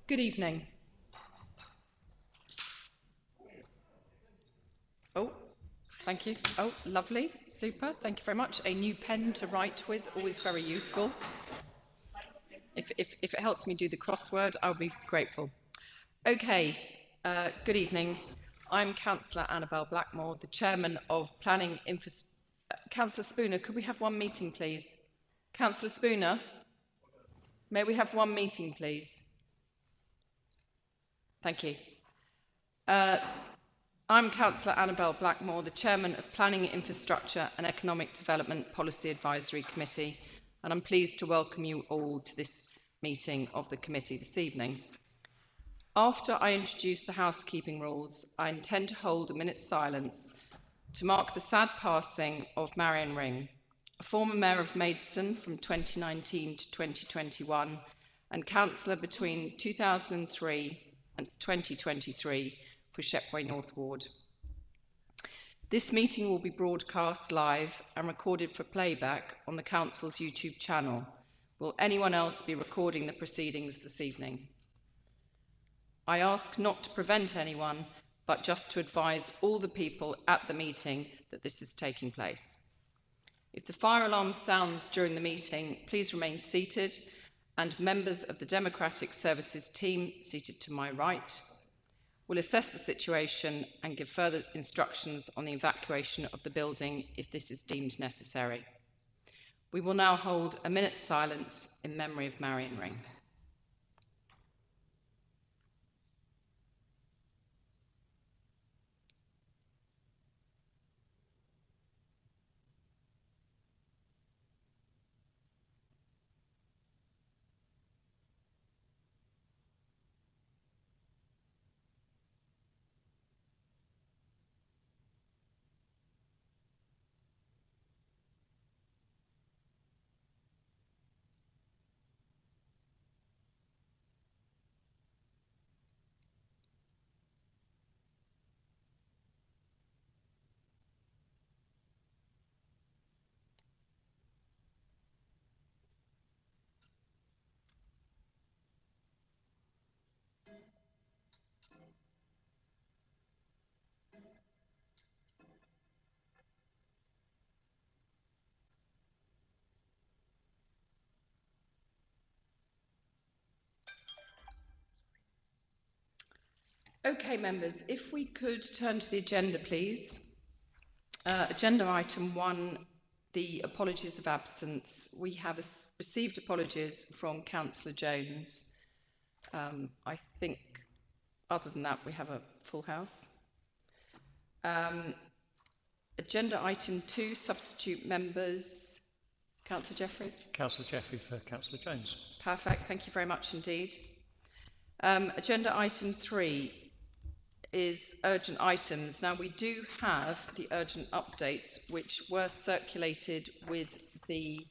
Good evening. Oh, thank you. Oh, lovely. Super. Thank you very much. A new pen to write with, always very useful. If it helps me do the crossword, I'll be grateful. Okay, good evening. I'm Councillor Annabel Blackmore, the Chairman of Planning Infrastructure. Councillor Spooner, could we have one meeting, please? Councillor Spooner, may we have one meeting, please? Thank you. I'm Councillor Annabel Blackmore, the Chairman of Planning, Infrastructure and Economic Development Policy Advisory Committee, and I'm pleased to welcome you all to this meeting of the committee this evening. After I introduce the housekeeping rules, I intend to hold a minute's silence to mark the sad passing of Marion Ring, a former Mayor of Maidstone from 2019 to 2021 and Councillor between 2003 and 2023 for Shepway North Ward. This meeting will be broadcast live and recorded for playback on the Council's YouTube channel. Will anyone else be recording the proceedings this evening? I ask not to prevent anyone, but just to advise all the people at the meeting that this is taking place. If the fire alarm sounds during the meeting, please remain seated, and members of the Democratic Services team seated to my right will assess the situation and give further instructions on the evacuation of the building if this is deemed necessary. We will now hold a minute's silence in memory of Marion Ring. Okay, members, if we could turn to the agenda, please. Agenda item 1, the apologies of absence. We have received apologies from Councillor Jones. I think, other than that, we have a full house. Agenda item 2, substitute members. Councillor Jeffries. Councillor Jeffrey for Councillor Jones. Perfect, thank you very much indeed. Agenda item 3 is urgent items. Now, we do have the urgent updates which were circulated with the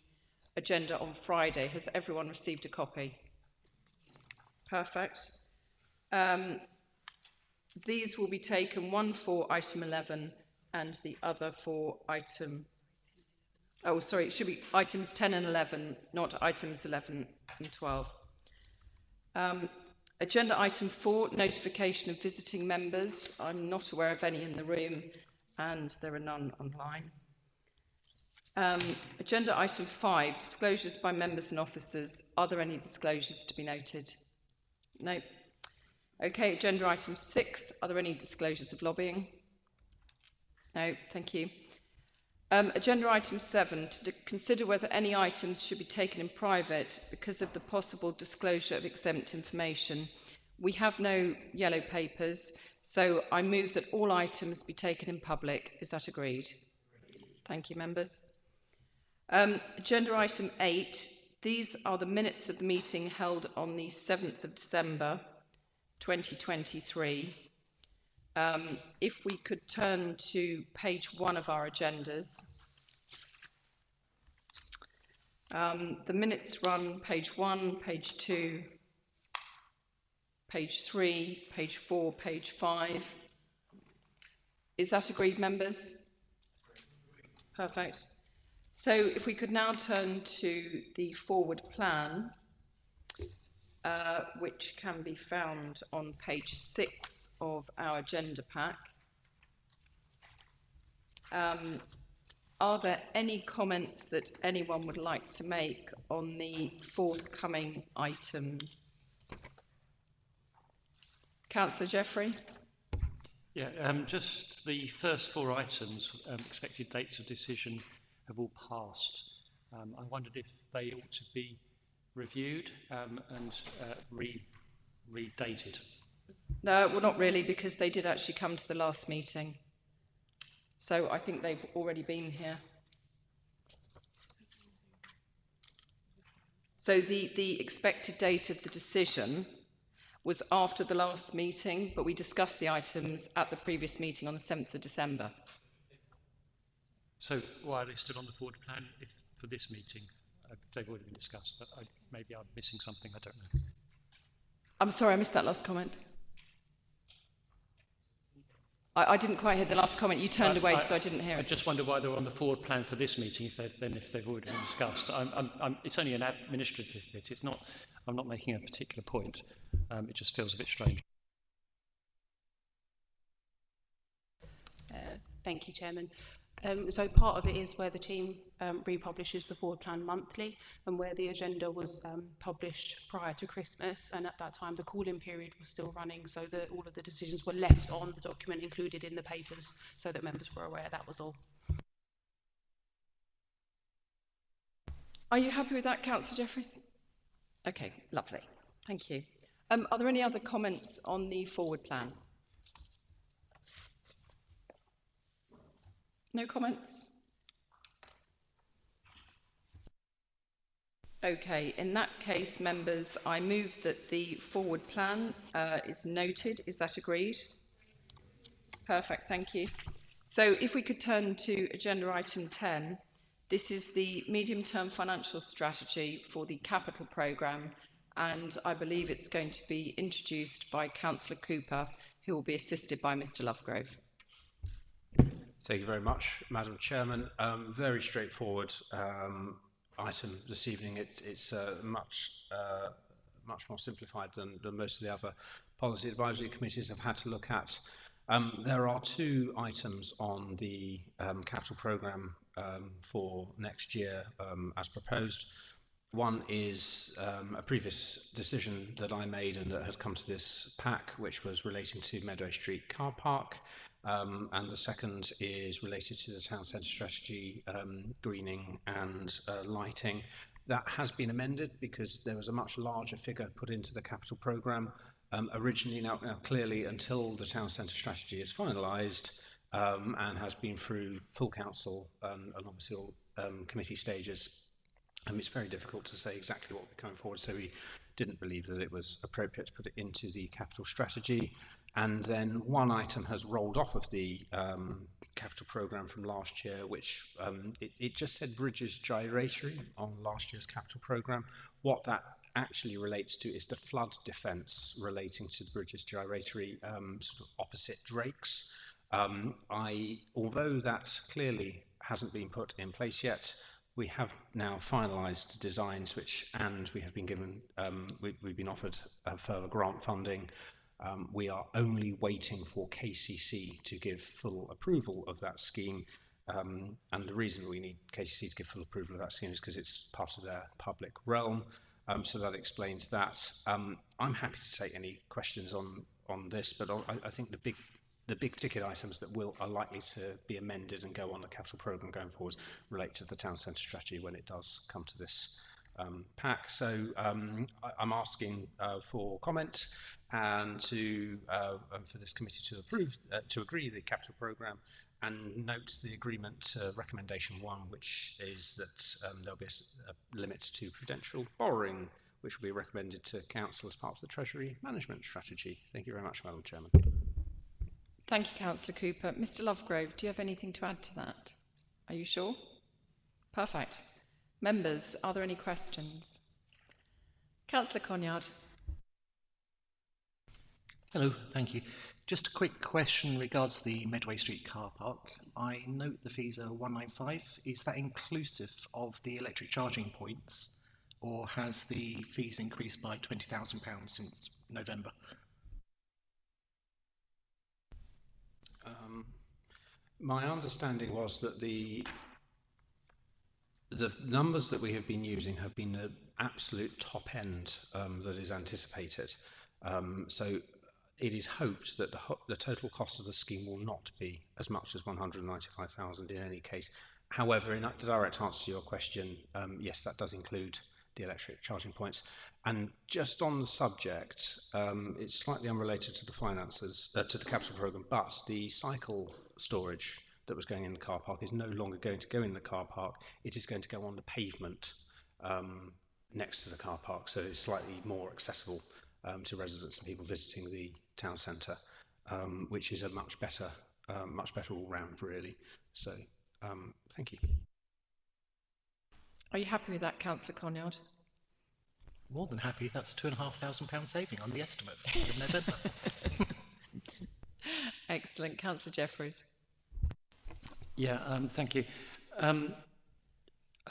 agenda on Friday. Has everyone received a copy? Perfect. These will be taken, one for item 11 and the other for item... Oh, sorry, it should be items 10 and 11, not items 11 and 12. Agenda item 4, notification of visiting members. I'm not aware of any in the room and there are none online. Agenda item 5, disclosures by members and officers. Are there any disclosures to be noted? No. Okay, agenda item 6, are there any disclosures of lobbying? No, thank you. Agenda item 7, to consider whether any items should be taken in private because of the possible disclosure of exempt information. We have no yellow papers, so I move that all items be taken in public. Is that agreed? Thank you, members. Agenda item 8, these are the minutes of the meeting held on the 7th of December 2023. If we could turn to page 1 of our agendas. The minutes run page 1, page 2, page 3, page 4, page 5. Is that agreed, members? Perfect. So if we could now turn to the forward plan. which can be found on page 6 of our agenda pack. Are there any comments that anyone would like to make on the forthcoming items? Councillor Jeffrey? Yeah, just the first 4 items, expected dates of decision have all passed. I wondered if they ought to be reviewed and redated. No, well, not really, because they did actually come to the last meeting. So I think they've already been here. So the expected date of the decision was after the last meeting, but we discussed the items at the previous meeting on the 7th of December. So why are they still on the forward plan if for this meeting? They've already been discussed. Maybe I'm missing something, I don't know. I'm sorry, I missed that last comment. I didn't quite hear the last comment. You turned away, so I didn't hear it. I just wonder why they're on the forward plan for this meeting if they've already been discussed. It's only an administrative bit. It's not. I'm not making a particular point. It just feels a bit strange. Thank you, Chairman. So part of it is where the team republishes the forward plan monthly, and where the agenda was published prior to Christmas, and at that time the call-in period was still running, so that all of the decisions were left on the document included in the papers, so that members were aware. That was all. Are you happy with that, Councillor Jeffries? Okay, lovely. Thank you. Are there any other comments on the forward plan? No comments? Okay, in that case, members, I move that the forward plan is noted. Is that agreed? Perfect, thank you. So if we could turn to agenda item 10, this is the medium-term financial strategy for the capital programme, and I believe it's going to be introduced by Councillor Cooper, who will be assisted by Mr Lovegrove. Thank you very much, Madam Chairman. Very straightforward item this evening. It's much more simplified than most of the other policy advisory committees have had to look at. There are 2 items on the capital programme for next year as proposed. One is a previous decision that I made and that had come to this pack, which was relating to Medway Street car park. And the second is related to the town centre strategy, greening and lighting. That has been amended because there was a much larger figure put into the capital programme originally. Now clearly, until the town centre strategy is finalised and has been through full council and obviously all committee stages, it's very difficult to say exactly what we're coming forward. So we didn't believe that it was appropriate to put it into the capital strategy. And then one item has rolled off of the capital programme from last year, which it just said bridges gyratory on last year's capital programme. What that actually relates to is the flood defence relating to the bridges gyratory sort of opposite Drakes. Although that clearly hasn't been put in place yet, we have now finalised designs and we have been given, we've been offered further grant funding. We are only waiting for KCC to give full approval of that scheme. And the reason we need KCC to give full approval of that scheme is because it's part of their public realm. So that explains that. I'm happy to take any questions on this, but I think the big ticket items that are likely to be amended and go on the capital programme going forward relate to the town centre strategy when it does come to this pack. So I'm asking for comment and for this committee to agree the capital programme, and note the agreement recommendation 1, which is that there'll be a limit to prudential borrowing, which will be recommended to council as part of the Treasury Management Strategy. Thank you very much, Madam Chairman. Thank you, Councillor Cooper. Mr Lovegrove, do you have anything to add to that? Are you sure? Perfect. Members, are there any questions? Councillor Conyard. Hello, thank you. Just a quick question regards the Medway Street car park. I note the fees are £195. Is that inclusive of the electric charging points, or has the fees increased by £20,000 since November? My understanding was that the numbers that we have been using have been the absolute top end that is anticipated. So it is hoped that the total cost of the scheme will not be as much as 195,000 in any case. However, in direct answer to your question, yes, that does include the electric charging points. And just on the subject, it's slightly unrelated to the finances, to the capital programme, but the cycle storage that was going in the car park is no longer going to go in the car park. It is going to go on the pavement next to the car park, so it's slightly more accessible to residents and people visiting the town centre, which is a much better all round, really. So, thank you. Are you happy with that, Councillor Conyard? More than happy. That's £2,500 saving on the estimate for November. Excellent. Councillor Jeffreys. Yeah, thank you.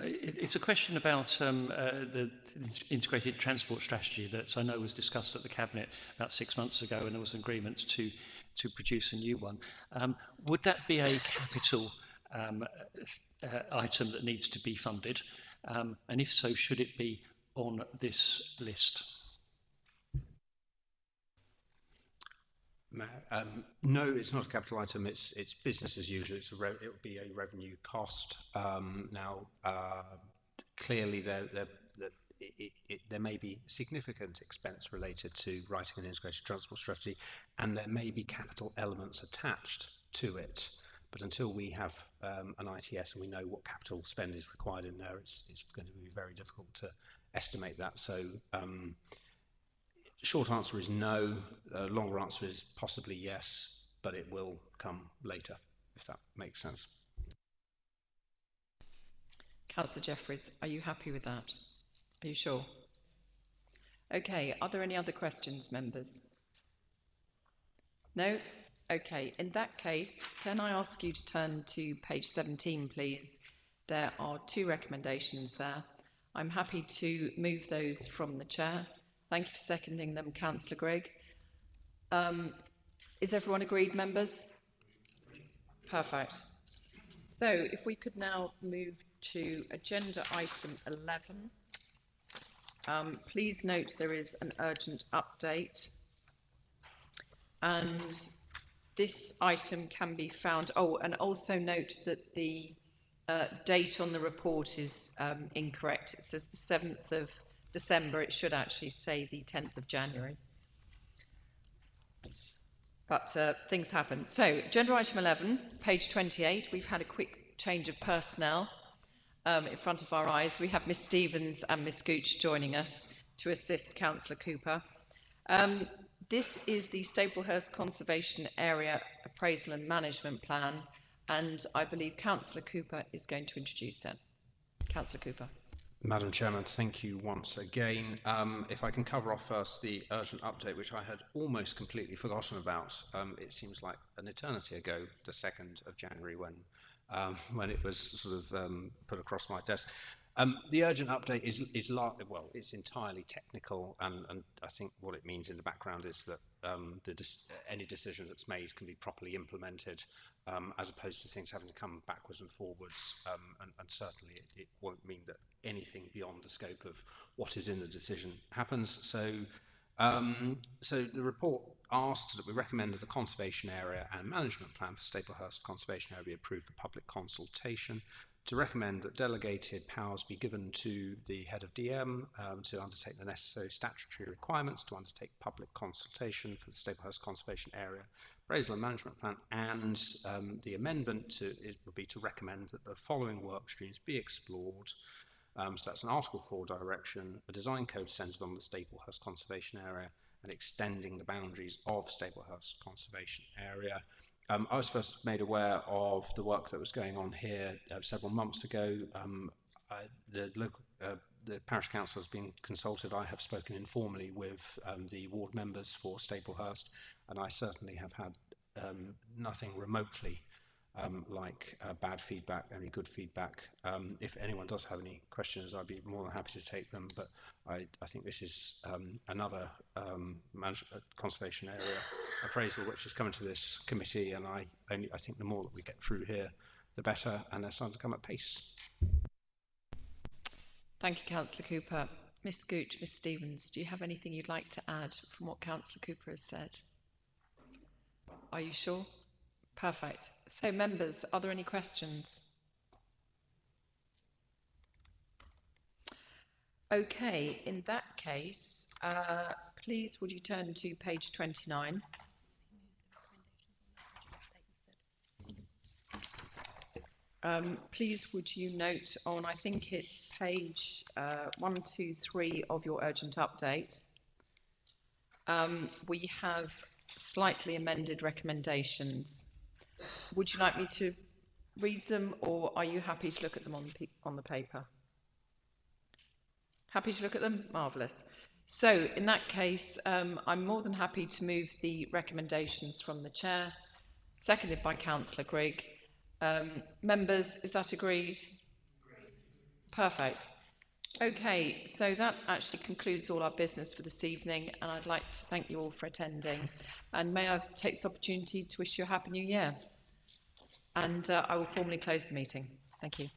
It's a question about the integrated transport strategy that I know was discussed at the Cabinet about 6 months ago, and there was an agreement to produce a new one. Would that be a capital item that needs to be funded? And if so, should it be on this list? No, it's not a capital item. It's business as usual. It will be a revenue cost. Clearly, there may be significant expense related to writing an integrated transport strategy, and there may be capital elements attached to it. But until we have an ITS and we know what capital spend is required in there, it's going to be very difficult to estimate that. So. Short answer is no, longer answer is possibly yes, but it will come later, if that makes sense. Councillor Jeffreys, are you happy with that? Are you sure? Okay, are there any other questions, members? No? Okay, in that case, can I ask you to turn to page 17, please? There are 2 recommendations there. I'm happy to move those from the chair. Thank you for seconding them, Councillor Grigg. Is everyone agreed, members? Perfect. So if we could now move to agenda item 11. Please note there is an urgent update. And this item can be found, and also note that the date on the report is incorrect. It says the 7th of December, it should actually say the 10th of January. But things happen. So, agenda item 11, page 28, we've had a quick change of personnel in front of our eyes. We have Miss Stevens and Miss Gooch joining us to assist Councillor Cooper. This is the Staplehurst Conservation Area Appraisal and Management Plan, and I believe Councillor Cooper is going to introduce it. Councillor Cooper. Madam Chairman, thank you once again. If I can cover off first the urgent update, which I had almost completely forgotten about. It seems like an eternity ago, the 2nd of January, when it was sort of put across my desk. The urgent update is it's entirely technical, and I think what it means in the background is that any decision that's made can be properly implemented, as opposed to things having to come backwards and forwards, and certainly it won't mean that anything beyond the scope of what is in the decision happens. So the report asked that we recommend that the conservation area and management plan for Staplehurst Conservation Area be approved for public consultation, to recommend that delegated powers be given to the head of DM to undertake the necessary statutory requirements to undertake public consultation for the Staplehurst Conservation Area Appraisal and Management Plan, and the amendment would be to recommend that the following work streams be explored. So that's an Article 4 direction, a design code centred on the Staplehurst Conservation Area and extending the boundaries of Staplehurst Conservation Area. I was first made aware of the work that was going on here several months ago. The parish council has been consulted. I have spoken informally with the ward members for Staplehurst, and I certainly have had nothing remotely like bad feedback, any good feedback. If anyone does have any questions, I'd be more than happy to take them, but I think this is another conservation area appraisal which is coming to this committee, and I think the more that we get through here, the better, and they're starting to come at pace. Thank you, Councillor Cooper. Ms Gooch, Ms Stevens, do you have anything you'd like to add from what Councillor Cooper has said? Are you sure? Perfect. So, members, are there any questions? Okay, in that case, please would you turn to page 29. Please would you note on, I think it's page 123 of your urgent update, we have slightly amended recommendations. Would you like me to read them, or are you happy to look at them on the paper? Happy to look at them? Marvellous. So in that case, I'm more than happy to move the recommendations from the chair, seconded by Councillor Grigg. Members, is that agreed? Perfect. Okay, so that actually concludes all our business for this evening, and I'd like to thank you all for attending. And may I take this opportunity to wish you a Happy New Year? And I will formally close the meeting. Thank you.